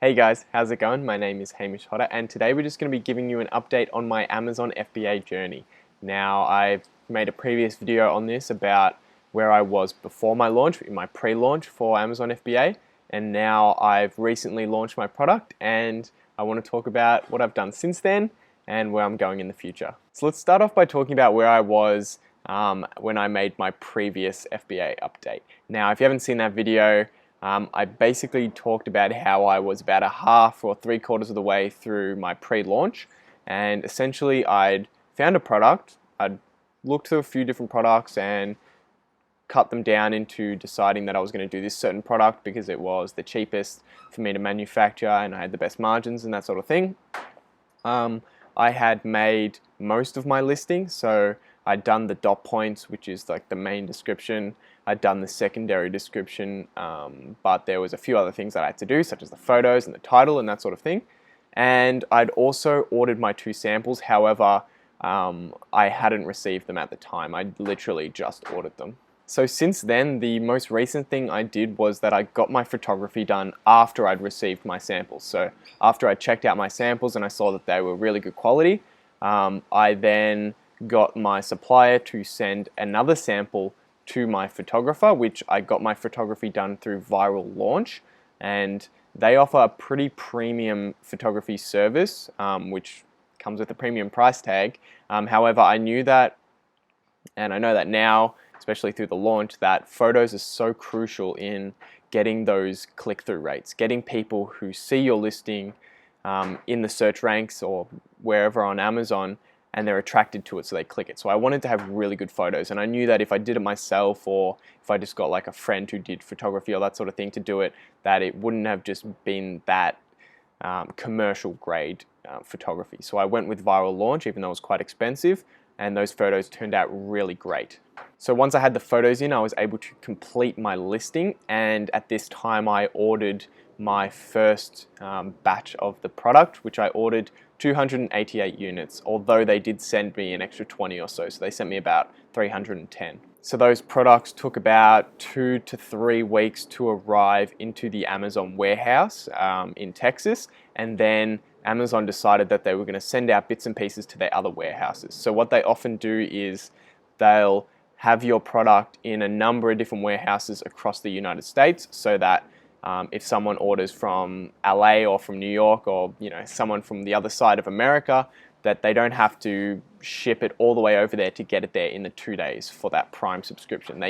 Hey guys, how's it going? My name is Hamish Hodder, and today we're just going to be giving you an update on my Amazon FBA journey. Now, I've made a previous video on this about where I was before my launch, in my pre-launch for Amazon FBA, and now I've recently launched my product, and I want to talk about what I've done since then and where I'm going in the future. So let's start off by talking about where I was when I made my previous FBA update. Now, if you haven't seen that video, I basically talked about how I was about a half or 3/4 of the way through my pre-launch, and essentially I'd found a product, I'd looked through a few different products and cut them down into deciding that I was going to do this certain product because it was the cheapest for me to manufacture and I had the best margins and that sort of thing. I had made most of my listing, so I'd done the dot points, which is like the main description. I'd done the secondary description, but there was a few other things that I had to do, such as the photos and the title and that sort of thing. And I'd also ordered my 2 samples, however, I hadn't received them at the time. I literally just ordered them. So since then, the most recent thing I did was that I got my photography done after I'd received my samples. So after I checked out my samples and I saw that they were really good quality, I then got my supplier to send another sample to my photographer, which I got my photography done through Viral Launch, and they offer a pretty premium photography service, which comes with a premium price tag. However, I knew that, and I know that now, especially through the launch, that photos are so crucial in getting those click-through rates, getting people who see your listing in the search ranks or wherever on Amazon, and they're attracted to it, so they click it. So I wanted to have really good photos, and I knew that if I did it myself or if I just got like a friend who did photography or that sort of thing to do it, that it wouldn't have just been that commercial grade photography. So I went with Viral Launch, even though it was quite expensive, and those photos turned out really great. So once I had the photos in, I was able to complete my listing, and at this time I ordered my first batch of the product, which I ordered 288 units, although they did send me an extra 20 or so, so they sent me about 310. So those products took about 2 to 3 weeks to arrive into the Amazon warehouse in Texas, and then Amazon decided that they were going to send out bits and pieces to their other warehouses. So what they often do is they'll have your product in a number of different warehouses across the United States, so that if someone orders from LA or from New York, or someone from the other side of America, that they don't have to ship it all the way over there to get it there in the 2 days for that Prime subscription.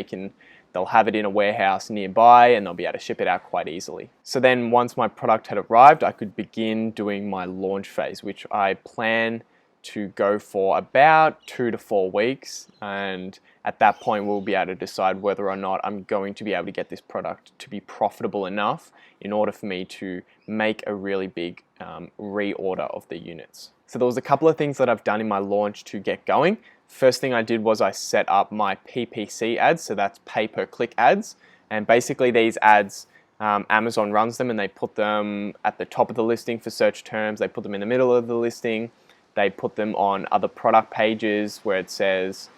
They'll have it in a warehouse nearby and they'll be able to ship it out quite easily. So then once my product had arrived, I could begin doing my launch phase, which I plan to go for about 2 to 4 weeks, and at that point we'll be able to decide whether or not I'm going to be able to get this product to be profitable enough in order for me to make a really big reorder of the units. So there was a couple of things that I've done in my launch to get going. First thing I did was I set up my PPC ads, so that's pay-per-click ads, and basically these ads, Amazon runs them and they put them at the top of the listing for search terms, they put them in the middle of the listing, they put them on other product pages where it says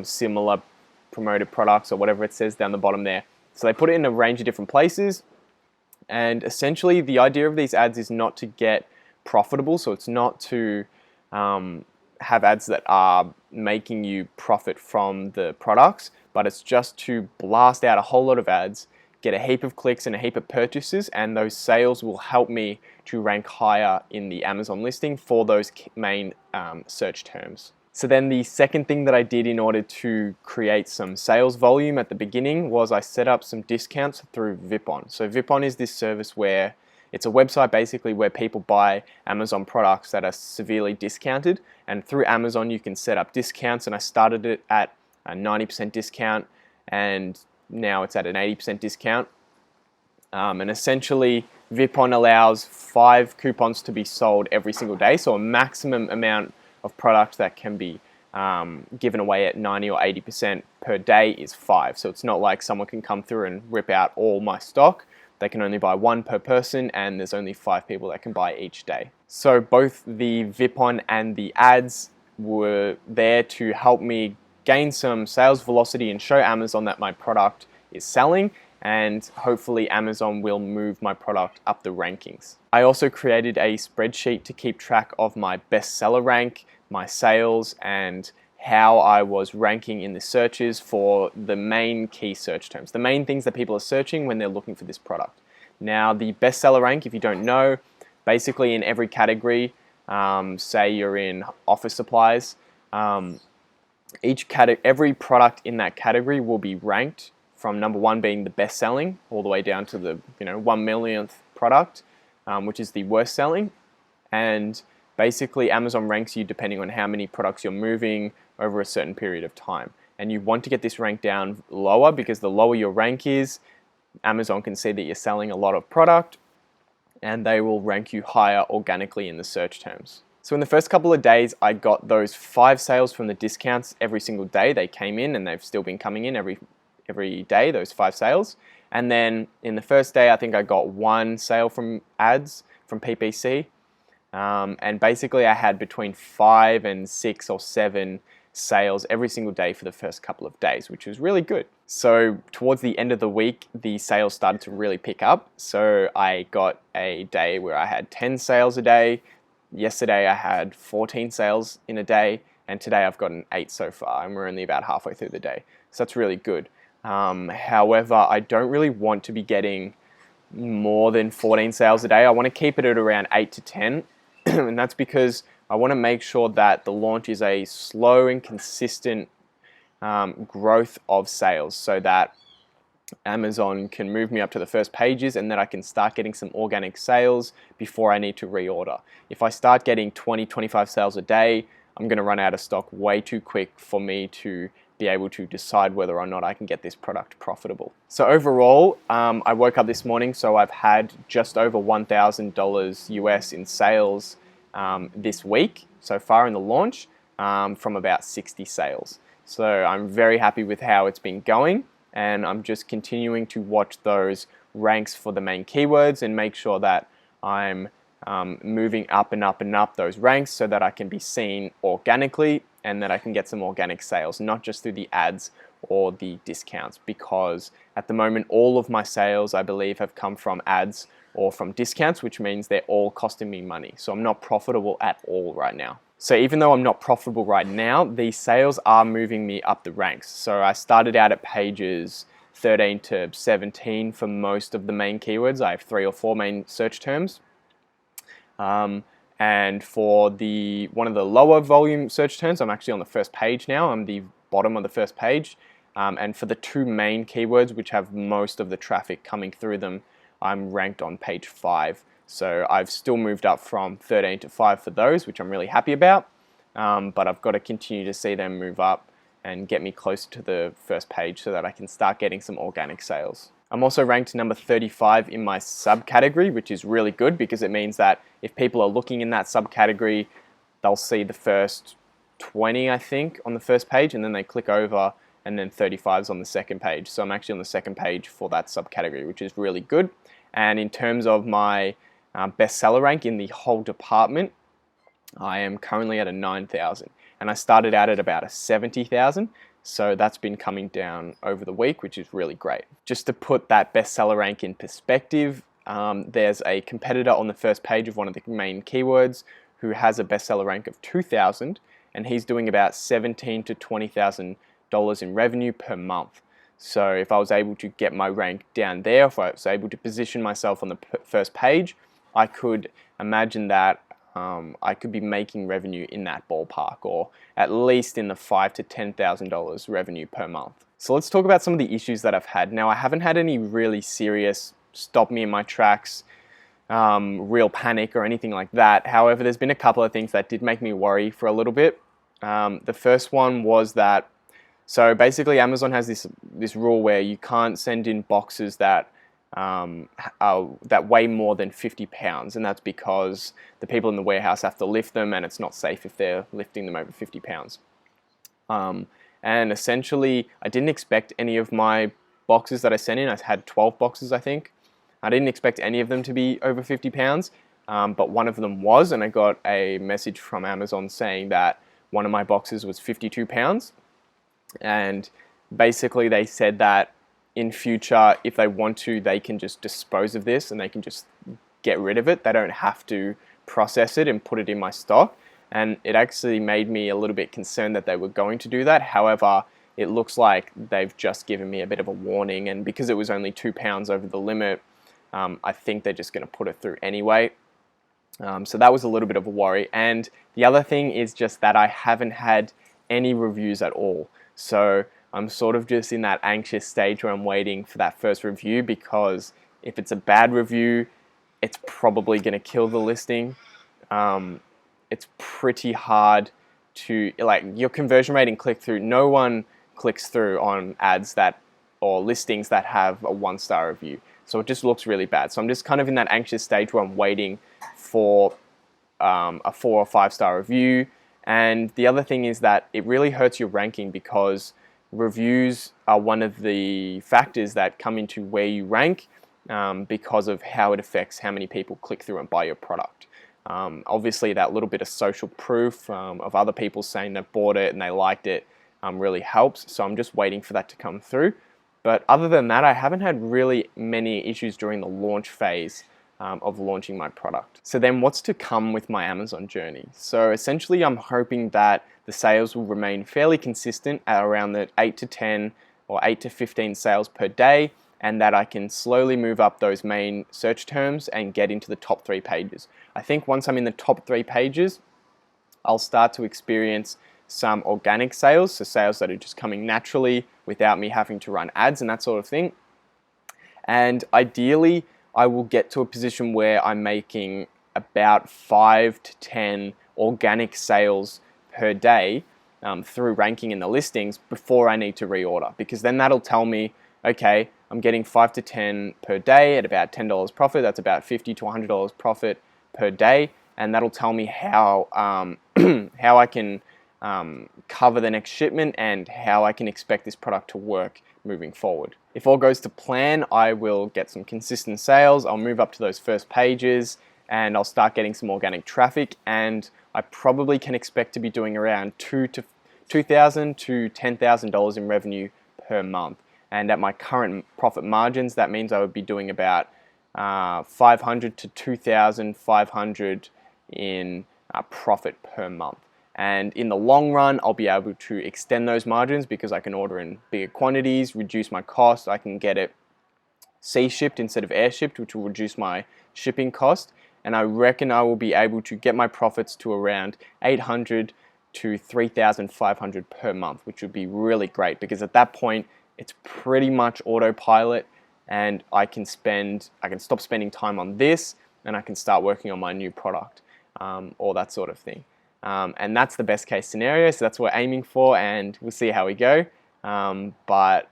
similar promoted products or whatever it says down the bottom there. So they put it in a range of different places, and essentially the idea of these ads is not to get profitable, so it's not to have ads that are making you profit from the products, but it's just to blast out a whole lot of ads, get a heap of clicks and a heap of purchases, and those sales will help me to rank higher in the Amazon listing for those main search terms. So then the second thing that I did in order to create some sales volume at the beginning was I set up some discounts through Vipon. So Vipon is this service where it's a website basically where people buy Amazon products that are severely discounted, and through Amazon you can set up discounts, and I started it at a 90% discount and now it's at an 80% discount. And essentially Vipon allows 5 coupons to be sold every single day, so a maximum amount of product that can be given away at 90 or 80% per day is 5. So it's not like someone can come through and rip out all my stock. They can only buy 1 per person, and there's only 5 people that can buy each day. So both the Vipon and the ads were there to help me gain some sales velocity and show Amazon that my product is selling, and hopefully Amazon will move my product up the rankings. I also created a spreadsheet to keep track of my bestseller rank, my sales, and how I was ranking in the searches for the main key search terms, the main things that people are searching when they're looking for this product. Now, the bestseller rank, if you don't know, basically in every category, say you're in office supplies, every product in that category will be ranked from number 1 being the best selling all the way down to the 1 millionth product, which is the worst selling. And basically Amazon ranks you depending on how many products you're moving over a certain period of time. And you want to get this rank down lower, because the lower your rank is, Amazon can see that you're selling a lot of product and they will rank you higher organically in the search terms. So in the first couple of days, I got those 5 sales from the discounts every single day. They came in, and they've still been coming in every day, those 5 sales. And then in the first day, I think I got 1 sale from ads, from PPC. And basically I had between 5 and 6 or 7 sales every single day for the first couple of days, which was really good. So towards the end of the week, the sales started to really pick up. So I got a day where I had 10 sales a day. Yesterday I had 14 sales in a day, and today I've gotten 8 so far, and we're only about halfway through the day. So that's really good. However, I don't really want to be getting more than 14 sales a day. I want to keep it at around 8 to 10, and that's because I want to make sure that the launch is a slow and consistent growth of sales, so that Amazon can move me up to the first pages and that I can start getting some organic sales before I need to reorder. If I start getting 20, 25 sales a day, I'm going to run out of stock way too quick for me to be able to decide whether or not I can get this product profitable. So overall, I woke up this morning, so I've had just over $1,000 US in sales this week so far in the launch, from about 60 sales. So I'm very happy with how it's been going, and I'm just continuing to watch those ranks for the main keywords and make sure that I'm moving up and up and up those ranks so that I can be seen organically and that I can get some organic sales, not just through the ads or the discounts, because at the moment all of my sales, I believe, have come from ads or from discounts, which means they're all costing me money. So I'm not profitable at all right now. So even though I'm not profitable right now, these sales are moving me up the ranks. So I started out at pages 13 to 17 for most of the main keywords. I have 3 or 4 main search terms. And for one of the lower volume search terms, I'm actually on the first page now. I'm the bottom of the first page. And for the 2 main keywords, which have most of the traffic coming through them, I'm ranked on page 5. So I've still moved up from 13 to 5 for those, which I'm really happy about. But I've got to continue to see them move up and get me closer to the first page so that I can start getting some organic sales. I'm also ranked number 35 in my subcategory, which is really good because it means that if people are looking in that subcategory, they'll see the first 20, I think, on the first page, and then they click over, and then 35 is on the second page. So I'm actually on the second page for that subcategory, which is really good. And in terms of my bestseller rank in the whole department, I am currently at a 9,000, and I started out at about a 70,000. So that's been coming down over the week, which is really great. Just to put that bestseller rank in perspective, there's a competitor on the first page of one of the main keywords who has a bestseller rank of 2,000, and he's doing about $17,000 to $20,000 in revenue per month. So if I was able to get my rank down there, if I was able to position myself on the first page, I could imagine that I could be making revenue in that ballpark, or at least in the $5,000 to $10,000 revenue per month. So let's talk about some of the issues that I've had. Now, I haven't had any really serious stop me in my tracks, real panic or anything like that. However, there's been a couple of things that did make me worry for a little bit. The first one was that, so basically Amazon has this rule where you can't send in boxes that weigh more than 50 pounds, and that's because the people in the warehouse have to lift them, and it's not safe if they're lifting them over 50 pounds. And essentially, I didn't expect any of my boxes that I sent in. I had 12 boxes, I think. I didn't expect any of them to be over 50 pounds, but one of them was, and I got a message from Amazon saying that one of my boxes was 52 pounds. And basically they said that in future, if they want to, they can just dispose of this and they can just get rid of it. They don't have to process it and put it in my stock. And it actually made me a little bit concerned that they were going to do that. However, it looks like they've just given me a bit of a warning, and because it was only £2 over the limit, I think they're just going to put it through anyway. So that was a little bit of a worry. And the other thing is just that I haven't had any reviews at all. So I'm sort of just in that anxious stage where I'm waiting for that first review, because if it's a bad review, it's probably going to kill the listing. It's pretty hard to, like, your conversion rate and click-through, no one clicks through on ads that, or listings that have a 1-star review. So it just looks really bad. So I'm just kind of in that anxious stage where I'm waiting for a 4 or 5-star review. And the other thing is that it really hurts your ranking, because reviews are one of the factors that come into where you rank, because of how it affects how many people click through and buy your product. Obviously, that little bit of social proof of other people saying they've bought it and they liked it really helps. So I'm just waiting for that to come through. But other than that, I haven't had really many issues during the launch phase of launching my product. So then what's to come with my Amazon journey? So essentially, I'm hoping that the sales will remain fairly consistent at around the 8 to 10 or 8 to 15 sales per day, and that I can slowly move up those main search terms and get into the top 3 pages. I think once I'm in the top 3 pages, I'll start to experience some organic sales, so sales that are just coming naturally without me having to run ads and that sort of thing. And ideally, I will get to a position where I'm making about 5 to 10 organic sales per day through ranking in the listings before I need to reorder, because then that'll tell me, okay, I'm getting 5 to 10 per day at about $10 profit. That's about $50 to $100 profit per day, and that'll tell me how how I can cover the next shipment and how I can expect this product to work moving forward. If all goes to plan, I will get some consistent sales. I'll move up to those first pages and I'll start getting some organic traffic, and I probably can expect to be doing around $2,000 to $10,000 in revenue per month. And at my current profit margins, that means I would be doing about $500 to $2,500 in profit per month. And in the long run, I'll be able to extend those margins because I can order in bigger quantities, reduce my cost. I can get it sea shipped instead of air shipped, which will reduce my shipping cost. And I reckon I will be able to get my profits to around $800 to $3,500 per month, which would be really great, because at that point, it's pretty much autopilot, and I can stop spending time on this, and I can start working on my new product, or that sort of thing. And that's the best case scenario, so that's what we're aiming for, and we'll see how we go. But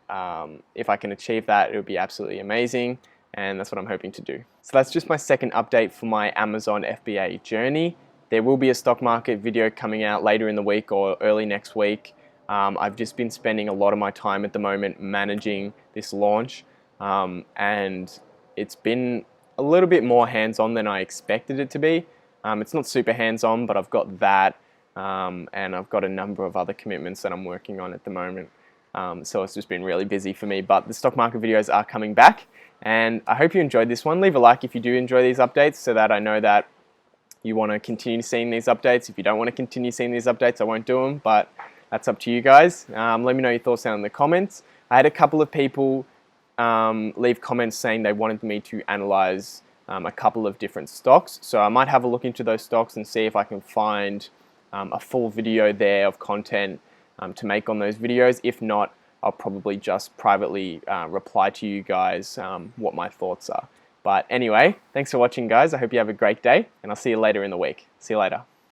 if I can achieve that, it would be absolutely amazing, and that's what I'm hoping to do. So that's just my second update for my Amazon FBA journey. There will be a stock market video coming out later in the week or early next week. I've just been spending a lot of my time at the moment managing this launch, and it's been a little bit more hands-on than I expected it to be. It's not super hands-on, but I've got that, and I've got a number of other commitments that I'm working on at the moment. So it's just been really busy for me, but the stock market videos are coming back, and I hope you enjoyed this one. Leave a like if you do enjoy these updates, so that I know that you want to continue seeing these updates. If you don't want to continue seeing these updates, I won't do them, but that's up to you guys. Let me know your thoughts down in the comments. I had a couple of people leave comments saying they wanted me to analyze a couple of different stocks. So I might have a look into those stocks and see if I can find a full video there of content to make on those videos. If not, I'll probably just privately reply to you guys what my thoughts are. But anyway, thanks for watching, guys. I hope you have a great day, and I'll see you later in the week. See you later.